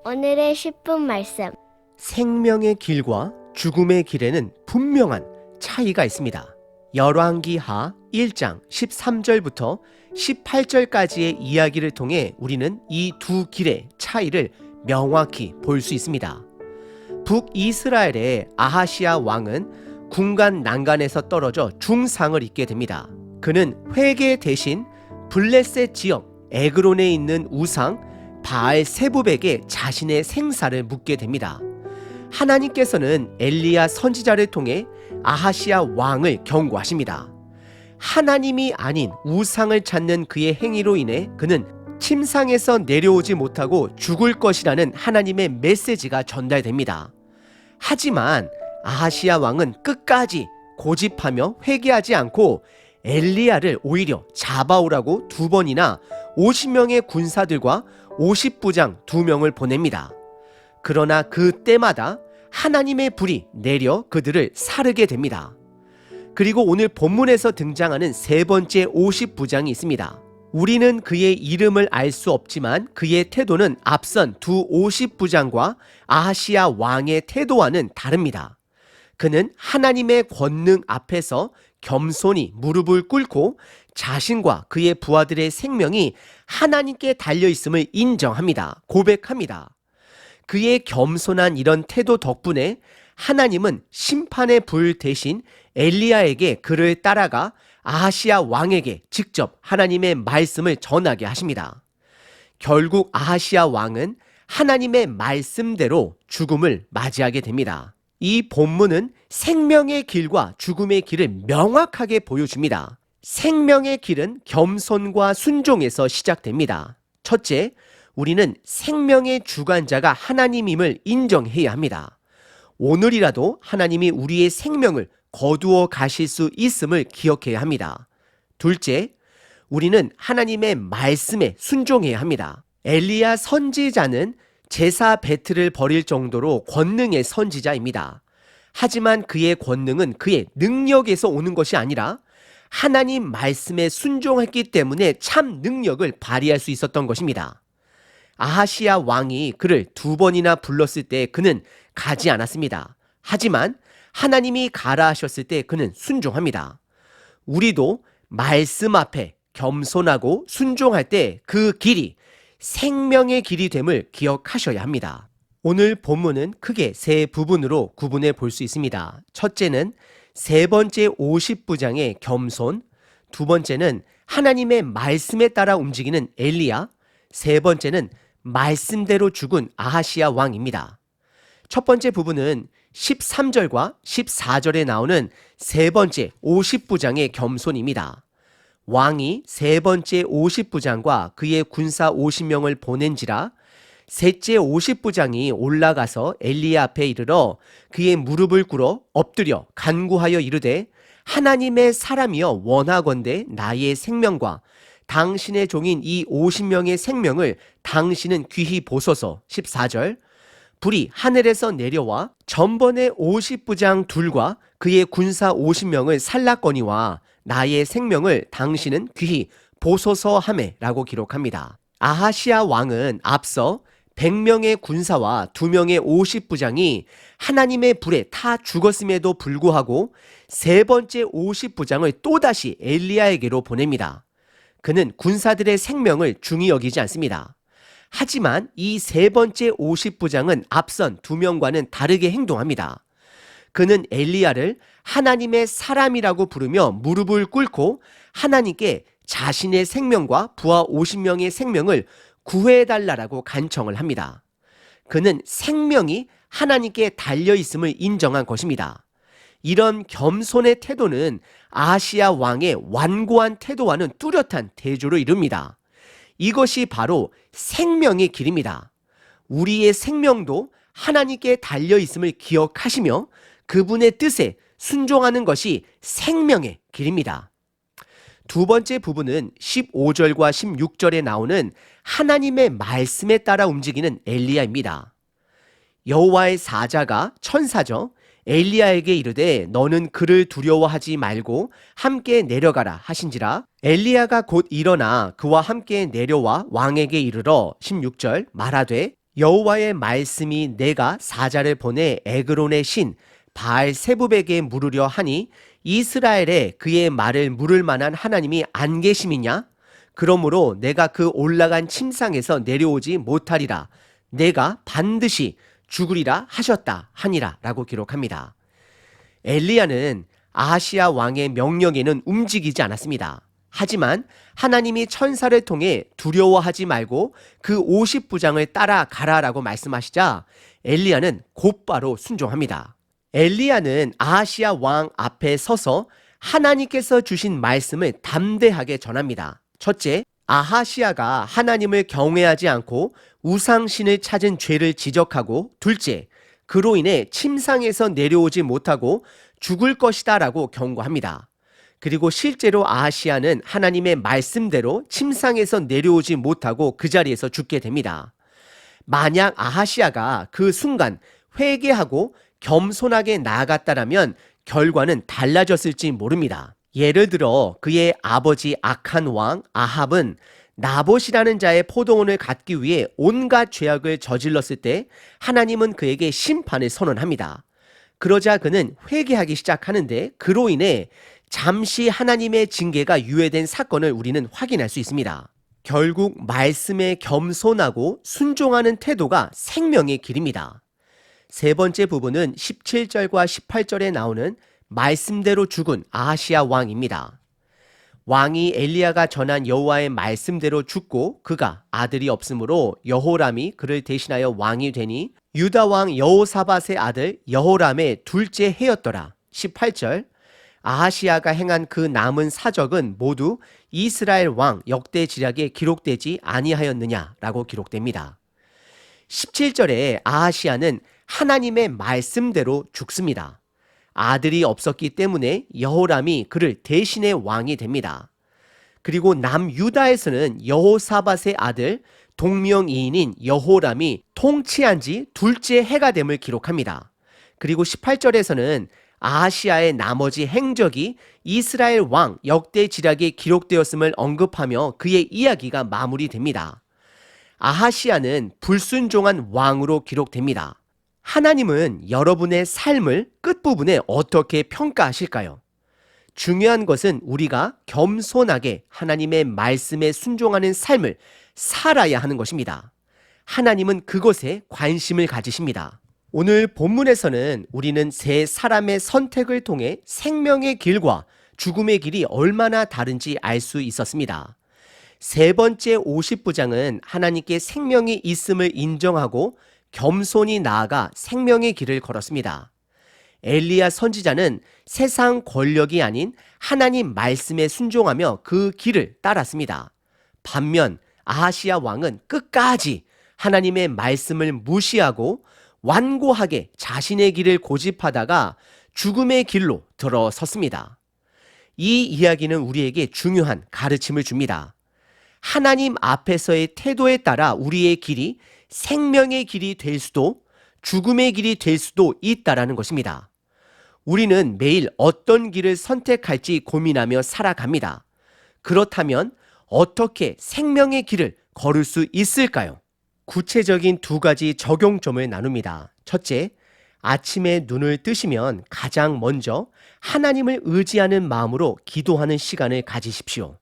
오늘의 10분 말씀. 생명의 길과 죽음의 길에는 분명한 차이가 있습니다. 열왕기하 1장 13절부터 18절까지의 이야기를 통해 우리는 이 두 길의 차이를 명확히 볼 수 있습니다. 북이스라엘의 아하시야 왕은 군간 난간에서 떨어져 중상을 입게 됩니다. 그는 회개 대신 블레셋 지역 에그론에 있는 우상 바알 세부백에 자신의 생사를 묻게 됩니다. 하나님께서는 엘리야 선지자를 통해 아하시야 왕을 경고하십니다. 하나님이 아닌 우상을 찾는 그의 행위로 인해 그는 침상에서 내려오지 못하고 죽을 것이라는 하나님의 메시지가 전달됩니다. 하지만 아하시야 왕은 끝까지 고집하며 회개하지 않고 엘리야를 오히려 잡아오라고 2번이나 50명의 군사들과 50부장 2명을 보냅니다. 그러나 그때마다 하나님의 불이 내려 그들을 사르게 됩니다. 그리고 오늘 본문에서 등장하는 세 번째 50부장이 있습니다. 우리는 그의 이름을 알 수 없지만 그의 태도는 앞선 두 50부장과 아하시야 왕의 태도와는 다릅니다. 그는 하나님의 권능 앞에서 겸손히 무릎을 꿇고 자신과 그의 부하들의 생명이 하나님께 달려있음을 인정합니다. 고백합니다. 그의 겸손한 이런 태도 덕분에 하나님은 심판의 불 대신 엘리야에게 그를 따라가 아하시야 왕에게 직접 하나님의 말씀을 전하게 하십니다. 결국 아하시야 왕은 하나님의 말씀대로 죽음을 맞이하게 됩니다. 이 본문은 생명의 길과 죽음의 길을 명확하게 보여줍니다. 생명의 길은 겸손과 순종에서 시작됩니다. 첫째, 우리는 생명의 주관자가 하나님임을 인정해야 합니다. 오늘이라도 하나님이 우리의 생명을 거두어 가실 수 있음을 기억해야 합니다. 둘째, 우리는 하나님의 말씀에 순종해야 합니다. 엘리야 선지자는 제사 배틀을 벌일 정도로 권능의 선지자입니다. 하지만 그의 권능은 그의 능력에서 오는 것이 아니라 하나님 말씀에 순종했기 때문에 참 능력을 발휘할 수 있었던 것입니다. 아하시야 왕이 그를 2번이나 불렀을 때 그는 가지 않았습니다. 하지만 하나님이 가라 하셨을 때 그는 순종합니다. 우리도 말씀 앞에 겸손하고 순종할 때 그 길이 생명의 길이 됨을 기억하셔야 합니다. 오늘 본문은 크게 세 부분으로 구분해 볼 수 있습니다. 첫째는 세 번째 50부장의 겸손, 두 번째는 하나님의 말씀에 따라 움직이는 엘리야, 세 번째는 말씀대로 죽은 아하시야 왕입니다. 첫 번째 부분은 13절과 14절에 나오는 세 번째 50부장의 겸손입니다. 왕이 세 번째 50부장과 그의 군사 50명을 보낸지라 셋째 50부장이 올라가서 엘리야 앞에 이르러 그의 무릎을 꿇어 엎드려 간구하여 이르되 하나님의 사람이여 원하건대 나의 생명과 당신의 종인 이 50명의 생명을 당신은 귀히 보소서. 14절 불이 하늘에서 내려와 전번의 50부장 둘과 그의 군사 50명을 살랐거니와 나의 생명을 당신은 귀히 보소서 하매 라고 기록합니다. 아하시야 왕은 앞서 100명의 군사와 2명의 50부장이 하나님의 불에 타 죽었음에도 불구하고 세 번째 50부장을 또다시 엘리야에게로 보냅니다. 그는 군사들의 생명을 중히 여기지 않습니다. 하지만 이 세 번째 50부장은 앞선 2명과는 다르게 행동합니다. 그는 엘리야를 하나님의 사람이라고 부르며 무릎을 꿇고 하나님께 자신의 생명과 부하 50명의 생명을 구해달라고 간청을 합니다. 그는 생명이 하나님께 달려있음을 인정한 것입니다. 이런 겸손의 태도는 아하시야 왕의 완고한 태도와는 뚜렷한 대조를 이룹니다. 이것이 바로 생명의 길입니다. 우리의 생명도 하나님께 달려있음을 기억하시며 그분의 뜻에 순종하는 것이 생명의 길입니다. 두 번째 부분은 15절과 16절에 나오는 하나님의 말씀에 따라 움직이는 엘리야입니다. 여호와의 사자가 천사죠. 엘리야에게 이르되 너는 그를 두려워하지 말고 함께 내려가라 하신지라. 엘리야가 곧 일어나 그와 함께 내려와 왕에게 이르러 16절 말하되 여호와의 말씀이 내가 사자를 보내 에그론의 신 바알세붑에게 물으려 하니 이스라엘에 그의 말을 물을 만한 하나님이 안 계심이냐? 그러므로 내가 그 올라간 침상에서 내려오지 못하리라. 내가 반드시 죽으리라 하셨다 하니라 라고 기록합니다. 엘리야는 아하시야 왕의 명령에는 움직이지 않았습니다. 하지만 하나님이 천사를 통해 두려워하지 말고 그 50부장을 따라가라라고 말씀하시자 엘리야는 곧바로 순종합니다. 엘리야는 아하시야 왕 앞에 서서 하나님께서 주신 말씀을 담대하게 전합니다. 첫째, 아하시야가 하나님을 경외하지 않고 우상신을 찾은 죄를 지적하고, 둘째, 그로 인해 침상에서 내려오지 못하고 죽을 것이다 라고 경고합니다. 그리고 실제로 아하시야는 하나님의 말씀대로 침상에서 내려오지 못하고 그 자리에서 죽게 됩니다. 만약 아하시야가 그 순간 회개하고 겸손하게 나아갔다라면 결과는 달라졌을지 모릅니다. 예를 들어 그의 아버지 악한 왕 아합은 나봇이라는 자의 포도원을 갖기 위해 온갖 죄악을 저질렀을 때 하나님은 그에게 심판을 선언합니다. 그러자 그는 회개하기 시작하는데 그로 인해 잠시 하나님의 징계가 유예된 사건을 우리는 확인할 수 있습니다. 결국 말씀에 겸손하고 순종하는 태도가 생명의 길입니다. 세 번째 부분은 17절과 18절에 나오는 말씀대로 죽은 아하시야 왕입니다. 왕이 엘리야가 전한 여호와의 말씀대로 죽고 그가 아들이 없으므로 여호람이 그를 대신하여 왕이 되니 유다 왕 여호사밧의 아들 여호람의 둘째 해였더라. 18절 아하시야가 행한 그 남은 사적은 모두 이스라엘 왕 역대지략에 기록되지 아니하였느냐라고 기록됩니다. 17절에 아하시야는 하나님의 말씀대로 죽습니다. 아들이 없었기 때문에 여호람이 그를 대신해 왕이 됩니다. 그리고 남유다에서는 여호사밧의 아들 동명이인인 여호람이 통치한 지 둘째 해가 됨을 기록합니다. 그리고 18절에서는 아하시야의 나머지 행적이 이스라엘 왕 역대지략에 기록되었음을 언급하며 그의 이야기가 마무리됩니다. 아하시야는 불순종한 왕으로 기록됩니다. 하나님은 여러분의 삶을 끝부분에 어떻게 평가하실까요? 중요한 것은 우리가 겸손하게 하나님의 말씀에 순종하는 삶을 살아야 하는 것입니다. 하나님은 그것에 관심을 가지십니다. 오늘 본문에서는 우리는 세 사람의 선택을 통해 생명의 길과 죽음의 길이 얼마나 다른지 알 수 있었습니다. 세 번째 50부장은 하나님께 생명이 있음을 인정하고 겸손히 나아가 생명의 길을 걸었습니다. 엘리야 선지자는 세상 권력이 아닌 하나님 말씀에 순종하며 그 길을 따랐습니다. 반면 아하시야 왕은 끝까지 하나님의 말씀을 무시하고 완고하게 자신의 길을 고집하다가 죽음의 길로 들어섰습니다. 이 이야기는 우리에게 중요한 가르침을 줍니다. 하나님 앞에서의 태도에 따라 우리의 길이 생명의 길이 될 수도 죽음의 길이 될 수도 있다라는 것입니다. 우리는 매일 어떤 길을 선택할지 고민하며 살아갑니다. 그렇다면 어떻게 생명의 길을 걸을 수 있을까요? 구체적인 두 가지 적용점을 나눕니다. 첫째, 아침에 눈을 뜨시면 가장 먼저 하나님을 의지하는 마음으로 기도하는 시간을 가지십시오.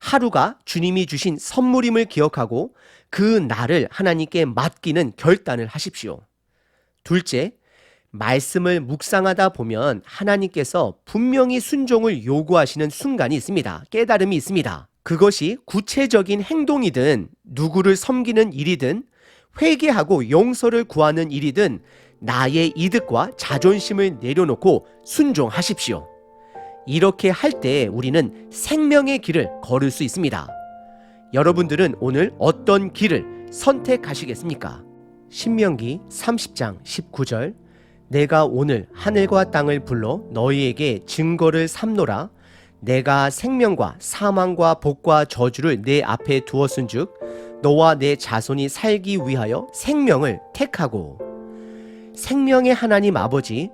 하루가 주님이 주신 선물임을 기억하고 그 날을 하나님께 맡기는 결단을 하십시오. 둘째, 말씀을 묵상하다 보면 하나님께서 분명히 순종을 요구하시는 순간이 있습니다. 깨달음이 있습니다. 그것이 구체적인 행동이든 누구를 섬기는 일이든 회개하고 용서를 구하는 일이든 나의 이득과 자존심을 내려놓고 순종하십시오. 이렇게 할 때 우리는 생명의 길을 걸을 수 있습니다. 여러분들은 오늘 어떤 길을 선택하시겠습니까? 신명기 30장 19절 내가 오늘 하늘과 땅을 불러 너희에게 증거를 삼노라. 내가 생명과 사망과 복과 저주를 내 앞에 두었은즉 너와 내 자손이 살기 위하여 생명을 택하고. 생명의 하나님 아버지,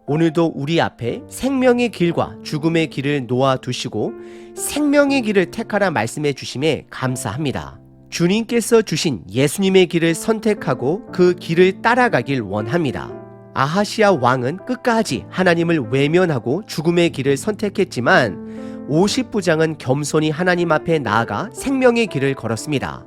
오늘도 우리 앞에 생명의 길과 죽음의 길을 놓아두시고 생명의 길을 택하라 말씀해 주심에 감사합니다. 주님께서 주신 예수님의 길을 선택하고 그 길을 따라가길 원합니다. 아하시아 왕은 끝까지 하나님을 외면하고 죽음의 길을 선택했지만 50부장은 겸손히 하나님 앞에 나아가 생명의 길을 걸었습니다.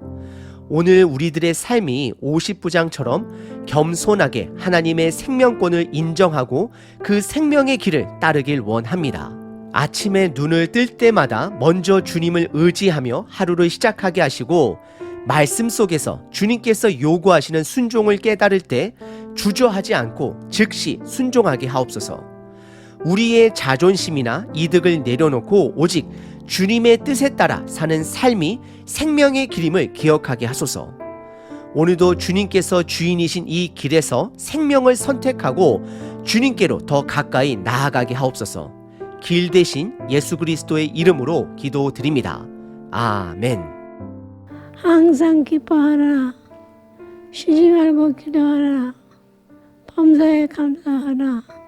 오늘 우리들의 삶이 50부장처럼 겸손하게 하나님의 생명권을 인정하고 그 생명의 길을 따르길 원합니다. 아침에 눈을 뜰 때마다 먼저 주님을 의지하며 하루를 시작하게 하시고 말씀 속에서 주님께서 요구하시는 순종을 깨달을 때 주저하지 않고 즉시 순종하게 하옵소서. 우리의 자존심이나 이득을 내려놓고 오직 주님의 뜻에 따라 사는 삶이 생명의 길임을 기억하게 하소서. 오늘도 주님께서 주인이신 이 길에서 생명을 선택하고 주님께로 더 가까이 나아가게 하옵소서. 길 대신 예수 그리스도의 이름으로 기도드립니다. 아멘. 항상 기뻐하라. 쉬지 말고 기도하라. 범사에 감사하라.